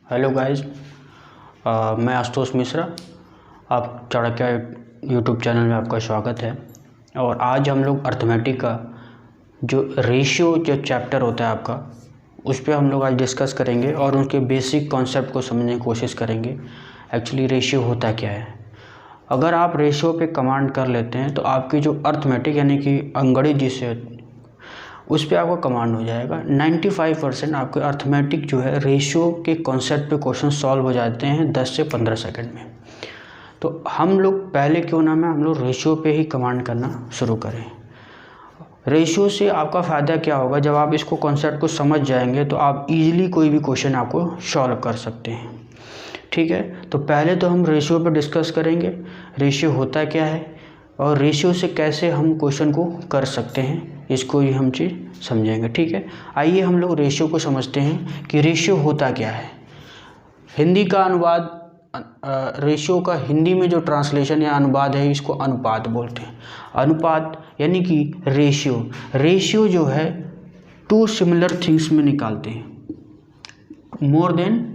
Hello guys, मैं आशुतोष मिश्रा। आप Chanakya YouTube channel में आपका स्वागत है। और आज हम लोग अर्थमेटिक का जो रेशियो जो चैप्टर होता है आपका, उस पर हम लोग आज डिस्कस करेंगे और उनके बेसिक कॉन्सेप्ट को समझने की कोशिश करेंगे। एक्चुअली रेशियो होता क्या है। अगर आप रेशियो पे कमांड कर लेते हैं तो आपकी जो अर्थमेटिक यानी कि अंग्रेजी जिसे उस पर आपका कमांड हो जाएगा। 95% आपके अर्थमेटिक जो है रेशियो के कॉन्सेप्ट पे क्वेश्चन सॉल्व हो जाते हैं 10 से 15 सेकंड में। तो हम लोग पहले क्यों ना हम लोग रेशियो पे ही कमांड करना शुरू करें। रेशियो से आपका फ़ायदा क्या होगा, जब आप इसको कॉन्सेप्ट को समझ जाएंगे तो आप इजीली कोई भी क्वेश्चन आपको सॉल्व कर सकते हैं। ठीक है, तो पहले तो हम रेशियो पे डिस्कस करेंगे, रेशियो होता क्या है और रेशियो से कैसे हम क्वेश्चन को कर सकते हैं, इसको ही हम चीज़ समझेंगे। ठीक है, आइए हम लोग रेशियो को समझते हैं कि रेशियो होता क्या है। हिंदी का अनुवाद रेशियो का हिंदी में जो ट्रांसलेशन या अनुवाद है इसको अनुपात बोलते हैं। अनुपात यानी कि रेशियो जो है टू सिमिलर थिंग्स में निकालते हैं। More than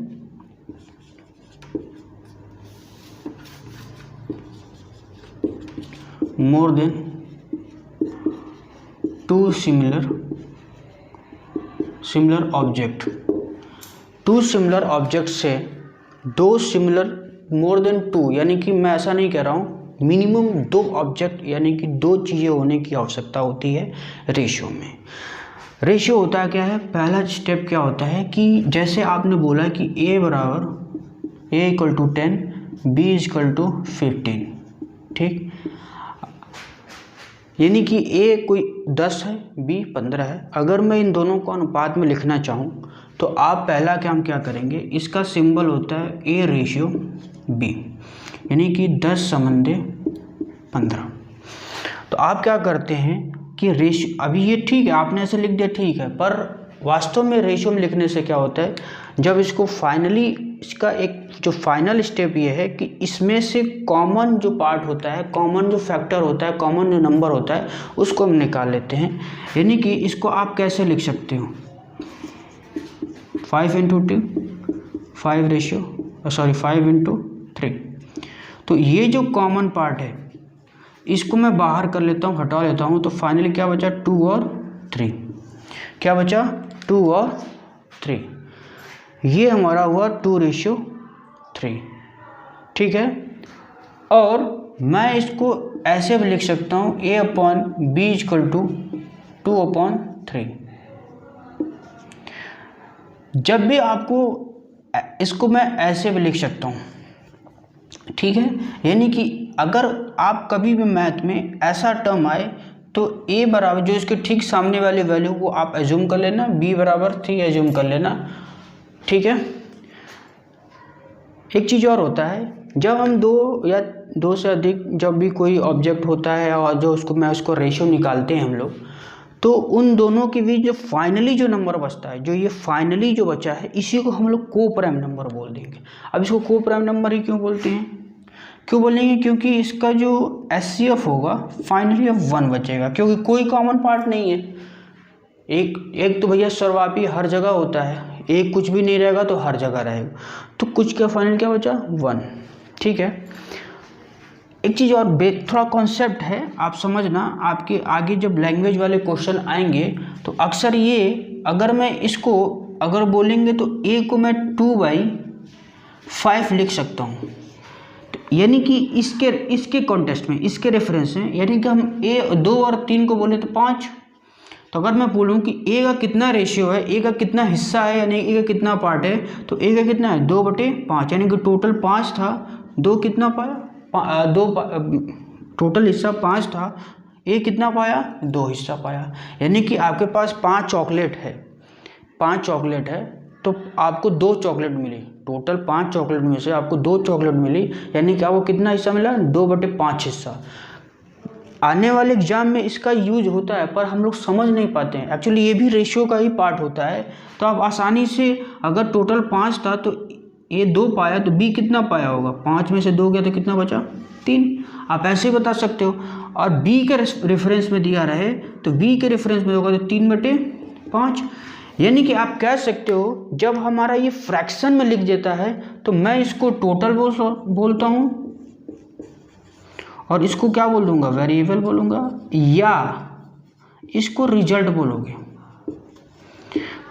two similar object. Two similar object से दो सिमिलर, मोर देन टू यानी कि मैं ऐसा नहीं कह रहा हूँ, मिनिमम दो ऑब्जेक्ट यानी कि दो चीज़ें होने की आवश्यकता होती है रेशियो में। रेशियो होता क्या है, पहला स्टेप क्या होता है कि जैसे आपने बोला कि a = 10, b = 15। ठीक, यानी कि a कोई 10 है, b 15 है। अगर मैं इन दोनों को अनुपात में लिखना चाहूँ तो आप पहला काम क्या करेंगे, इसका सिंबल होता है a/b, यानी कि 10:15। तो आप क्या करते हैं कि रेशियो, अभी ये ठीक है आपने ऐसे लिख दिया ठीक है, पर वास्तव में रेशियो में लिखने से क्या होता है, जब इसको फाइनली, इसका एक जो फाइनल स्टेप ये है कि इसमें से कॉमन जो पार्ट होता है, कॉमन जो फैक्टर होता है, कॉमन जो नंबर होता है उसको हम निकाल लेते हैं। यानी कि इसको आप कैसे लिख सकते हो, 5 × 2 5 × 3। तो ये जो कॉमन पार्ट है इसको मैं बाहर कर लेता हूँ, हटा लेता हूँ, तो फाइनली क्या बचा 2 और 3। क्या बचा 2 और 3। ये हमारा हुआ 2:3। ठीक है, और मैं इसको ऐसे भी लिख सकता हूँ a/b = 2/3। जब भी आपको, इसको मैं ऐसे भी लिख सकता हूँ। ठीक है, यानी कि अगर आप कभी भी मैथ में ऐसा टर्म आए तो a बराबर, जो इसके ठीक सामने वाली वैल्यू को आप एज्यूम कर लेना, b = 3 एज्यूम कर लेना। ठीक है, एक चीज़ और होता है, जब हम दो या दो से अधिक जब भी कोई ऑब्जेक्ट होता है और जो उसको रेशियो निकालते हैं हम लोग, तो उन दोनों के बीच जो फाइनली जो नंबर बचता है, जो ये फाइनली जो बचा है, इसी को हम लोग को प्राइम नंबर बोल देंगे। अब इसको को प्राइम नंबर ही क्यों बोलते हैं, क्यों बोलेंगे, क्योंकि इसका जो HCF होगा फाइनली अब 1 बचेगा, क्योंकि कोई कॉमन पार्ट नहीं है। एक तो भैया सर्वव्यापी हर जगह होता है, एक कुछ भी नहीं रहेगा तो हर जगह रहेगा, तो कुछ का फाइनल क्या बचा 1। ठीक है, एक चीज़ और थोड़ा कॉन्सेप्ट है, आप समझना, आपके आगे जब लैंग्वेज वाले क्वेश्चन आएंगे तो अक्सर ये, अगर मैं इसको अगर बोलेंगे तो a को मैं 2/5 लिख सकता हूँ। तो यानी कि इसके कॉन्टेक्स्ट में, इसके रेफरेंस में, यानी कि हम a 2 और 3 को बोले तो 5। तो अगर मैं बोलूँ कि a का कितना रेशियो है, a का कितना हिस्सा है, यानी a का कितना पार्ट है, तो a का कितना है 2/5, यानी कि टोटल 5 था, 2 कितना पाया, टोटल हिस्सा 5 था, a कितना पाया 2 हिस्सा पाया। यानी कि आपके पास 5 चॉकलेट है तो आपको 2 चॉकलेट मिली, टोटल 5 चॉकलेट में से आपको 2 चॉकलेट मिली, यानी कि आपको कितना हिस्सा मिला 2/5 हिस्सा। आने वाले एग्जाम में इसका यूज होता है पर हम लोग समझ नहीं पाते हैं, एक्चुअली ये भी रेशियो का ही पार्ट होता है। तो आप आसानी से, अगर टोटल 5 था तो ए 2 पाया तो बी कितना पाया होगा, 5 में से 2 गया तो कितना बचा 3। आप ऐसे बता सकते हो। और बी के रेफरेंस में दिया रहे तो बी के रेफरेंस में होगा तो 3/5, यानी कि आप कह सकते हो जब हमारा ये फ्रैक्शन में लिख देता है तो मैं इसको टोटल बोलता हूँ और इसको क्या बोल दूंगा, वेरिएबल बोलूँगा, या इसको रिजल्ट बोलोगे।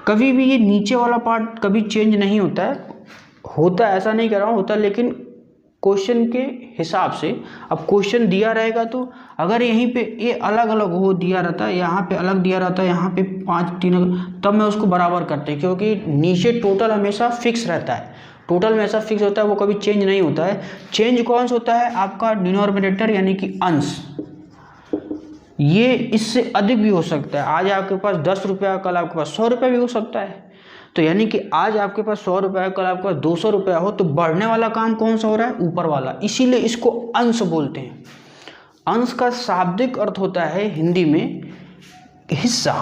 कभी भी ये नीचे वाला पार्ट कभी चेंज नहीं होता है, ऐसा नहीं कर रहा हूँ, होता है, लेकिन क्वेश्चन के हिसाब से। अब क्वेश्चन दिया रहेगा तो अगर यहीं पे ये अलग अलग हो दिया रहता है, यहाँ पे अलग दिया रहता है, यहाँ पे 5 3, तब मैं उसको बराबर करते, क्योंकि नीचे टोटल हमेशा फिक्स रहता है, टोटल में ऐसा फिक्स होता है, वो कभी चेंज नहीं होता है। चेंज कौन सा होता है, आपका डिनोमिनेटर यानी कि अंश। ये इससे अधिक भी हो सकता है, आज आपके पास 10 रुपया, कल आपके पास 100 रुपया भी हो सकता है। तो यानी कि आज आपके पास 100 रुपया है, कल आपके पास 200 रुपया हो, तो बढ़ने वाला काम कौन सा हो रहा है, ऊपर वाला, इसीलिए इसको अंश बोलते हैं। अंश का शाब्दिक अर्थ होता है हिंदी में हिस्सा।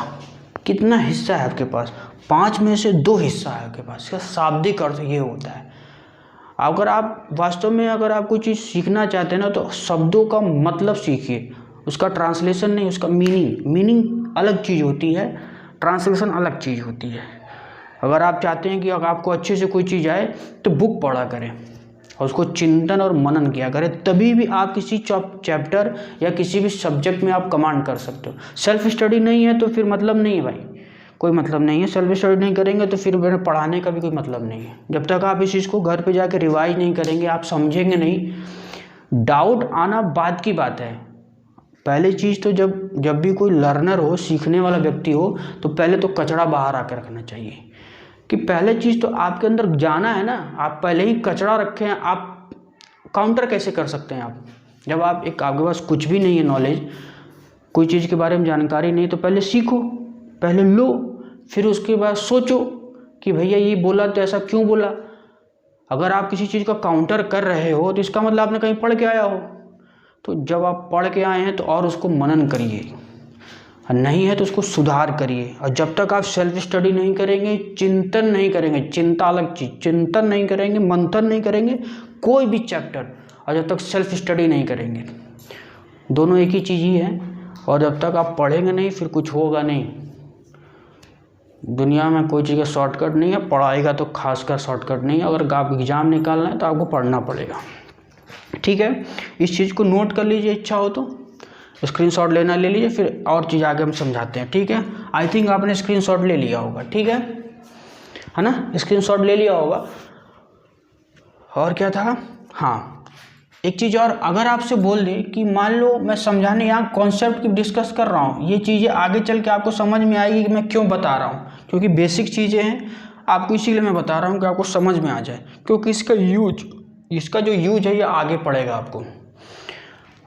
कितना हिस्सा है आपके पास, 5 में से 2 हिस्सा है आपके पास, इसका शाब्दिक अर्थ ये होता है। अगर आप वास्तव में अगर आप कोई चीज़ सीखना चाहते हैं ना, तो शब्दों का मतलब सीखिए, उसका ट्रांसलेशन नहीं, उसका मीनिंग अलग चीज़ होती है, ट्रांसलेशन अलग चीज़ होती है। अगर आप चाहते हैं कि अगर आपको अच्छे से कोई चीज़ आए तो बुक पढ़ा करें और उसको चिंतन और मनन किया करें, तभी भी आप किसी चैप्टर या किसी भी सब्जेक्ट में आप कमांड कर सकते हो। सेल्फ स्टडी नहीं है तो फिर मतलब नहीं है भाई, कोई मतलब नहीं है। सेल्फ स्टडी नहीं करेंगे तो फिर मेरे पढ़ाने का भी कोई मतलब नहीं है। जब तक आप इस चीज़ को घर पे जाके रिवाइज नहीं करेंगे, आप समझेंगे नहीं। डाउट आना बात की बात है। पहले चीज़ तो जब भी कोई लर्नर हो, सीखने वाला व्यक्ति हो, तो पहले तो कचरा बाहर आकर रखना चाहिए। कि पहले चीज़ तो आपके अंदर जाना है ना, आप पहले ही कचरा रखे हैं, आप काउंटर कैसे कर सकते हैं आप, जब आपके पास कुछ भी नहीं है नॉलेज, कोई चीज़ के बारे में जानकारी नहीं, तो पहले सीखो, पहले लो, फिर उसके बाद सोचो कि भैया ये बोला तो ऐसा क्यों बोला। अगर आप किसी चीज़ का काउंटर कर रहे हो तो इसका मतलब आपने कहीं पढ़ के आया हो, तो जब आप पढ़ के आए हैं तो और उसको मनन करिए, नहीं है तो उसको सुधार करिए। और जब तक आप सेल्फ स्टडी नहीं करेंगे, चिंतन नहीं करेंगे, चिंता अलग चीज़, चिंतन नहीं करेंगे, मंथन नहीं करेंगे कोई भी चैप्टर, और जब तक सेल्फ स्टडी नहीं करेंगे, दोनों एक ही चीज़ ही है। और जब तक आप पढ़ेंगे नहीं फिर कुछ होगा नहीं। दुनिया में कोई चीज़ का शॉर्टकट नहीं है, पढ़ाई का तो खासकर शॉर्टकट नहीं है। अगर आप एग्ज़ाम निकालना है तो आपको पढ़ना पड़ेगा, ठीक है। इस चीज़ को नोट कर लीजिए, इच्छा हो तो स्क्रीनशॉट लेना ले लीजिए, फिर और चीज़ आगे हम समझाते हैं, ठीक है। आई थिंक आपने स्क्रीनशॉट ले लिया होगा, ठीक है ना, स्क्रीनशॉट ले लिया होगा। और क्या था, हाँ एक चीज़ और, अगर आपसे बोल दे कि मान लो मैं समझाने यहाँ कॉन्सेप्ट की डिस्कस कर रहा हूँ, ये चीज़ें आगे चल के आपको समझ में आएगी कि मैं क्यों बता रहा हूँ, क्योंकि बेसिक चीज़ें हैं आपको, इसीलिए मैं बता रहा हूँ कि आपको समझ में आ जाए, क्योंकि इसका जो यूज है ये आगे पड़ेगा आपको।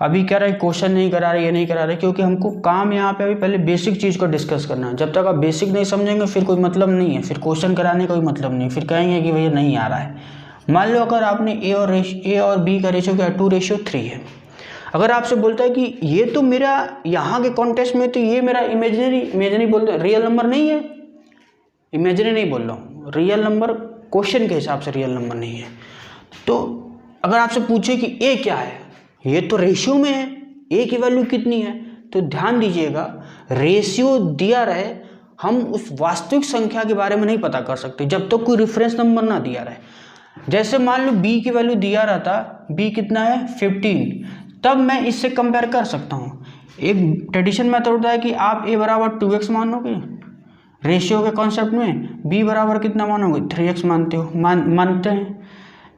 अभी कह रहा है क्वेश्चन नहीं करा रहे, ये नहीं करा रहे, क्योंकि हमको काम यहाँ पे अभी पहले बेसिक चीज़ को डिस्कस करना है। जब तक आप बेसिक नहीं समझेंगे फिर कोई मतलब नहीं है, फिर क्वेश्चन कराने का कोई मतलब नहीं, फिर कहेंगे कि भैया नहीं आ रहा है। मान लो अगर आपने ए और बी का रेशियो क्या 2:3 है, अगर आपसे बोलता है कि ये तो मेरा यहाँ के कॉन्टेक्स्ट में तो ये मेरा इमेजिनरी बोलते हैं, रियल नंबर नहीं है, इमेजिनरी नहीं बोल रहा हूँ, रियल नंबर क्वेश्चन के हिसाब से रियल नंबर नहीं है। तो अगर आपसे पूछे कि ए क्या है, ये तो रेशियो में है, ए की वैल्यू कितनी है, तो ध्यान दीजिएगा रेशियो दिया रहे, हम उस वास्तविक संख्या के बारे में नहीं पता कर सकते जब तक कोई रेफरेंस नंबर ना दिया रहे। जैसे मान लो बी की वैल्यू दिया रहता, बी कितना है 15, तब मैं इससे कंपेयर कर सकता हूँ। एक ट्रेडिशन मेथड होता है कि आप ए बराबर 2x मानोगे रेशियो के कॉन्सेप्ट में, बी बराबर कितना मानोगे 3x मानते हो, मानते हैं।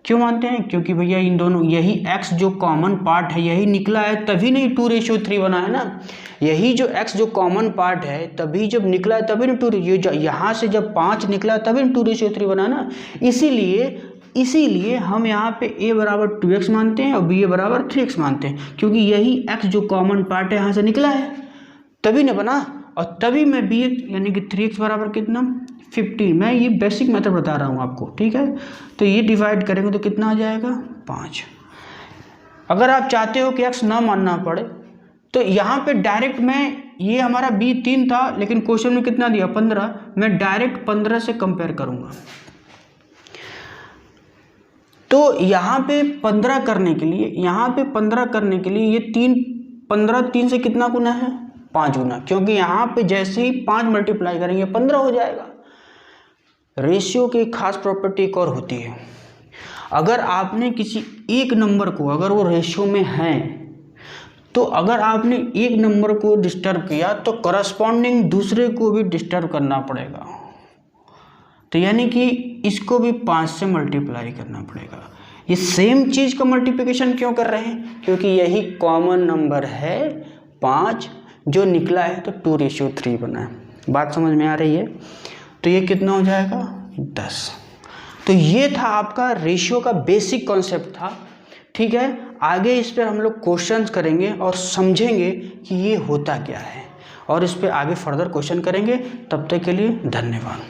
क्यों मानते हैं, क्योंकि भैया इन दोनों यही x जो कॉमन पार्ट है यही निकला है, तभी नहीं 2:3 बना है ना। यही जो x जो कॉमन पार्ट है तभी जब निकला है तभी ना 2, ये यहाँ से जब 5 निकला तभी 2:3 बना ना। इसीलिए हम यहाँ पे a बराबर 2x मानते हैं और b बराबर 3x मानते हैं, क्योंकि यही x जो कॉमन पार्ट है यहाँ से निकला है तभी ना बना, और तभी मैं b यानी कि 3x बराबर कितना 15। मैं ये बेसिक मेथड बता रहा हूँ आपको, ठीक है। तो ये डिवाइड करेंगे तो कितना आ जाएगा 5। अगर आप चाहते हो कि x ना मानना पड़े तो यहाँ पे डायरेक्ट मैं, ये हमारा b 3 था लेकिन क्वेश्चन में कितना दिया 15, मैं डायरेक्ट 15 से कंपेयर करूँगा। तो यहाँ पे 15 करने के लिए ये 15 3 से कितना गुना है 5 गुना, क्योंकि यहाँ पे जैसे ही 5 मल्टीप्लाई करेंगे 15 हो जाएगा। रेशियो की खास प्रॉपर्टी एक और होती है, अगर आपने किसी एक नंबर को, अगर वो रेशियो में है, तो अगर आपने एक नंबर को डिस्टर्ब किया तो करस्पॉन्डिंग दूसरे को भी डिस्टर्ब करना पड़ेगा। तो यानी कि इसको भी 5 से मल्टीप्लाई करना पड़ेगा। ये सेम चीज़ का मल्टीप्लिकेशन क्यों कर रहे हैं? क्योंकि यही कॉमन नंबर है 5, जो निकला है तो 2:3 बना है। बात समझ में आ रही है? तो ये कितना हो जाएगा? 10। तो ये था आपका रेशियो का बेसिक कॉन्सेप्ट था। ठीक है, आगे इस पर हम लोग क्वेश्चंस करेंगे और समझेंगे कि ये होता क्या है, और इस पर आगे फर्दर क्वेश्चन करेंगे। तब तक के लिए धन्यवाद।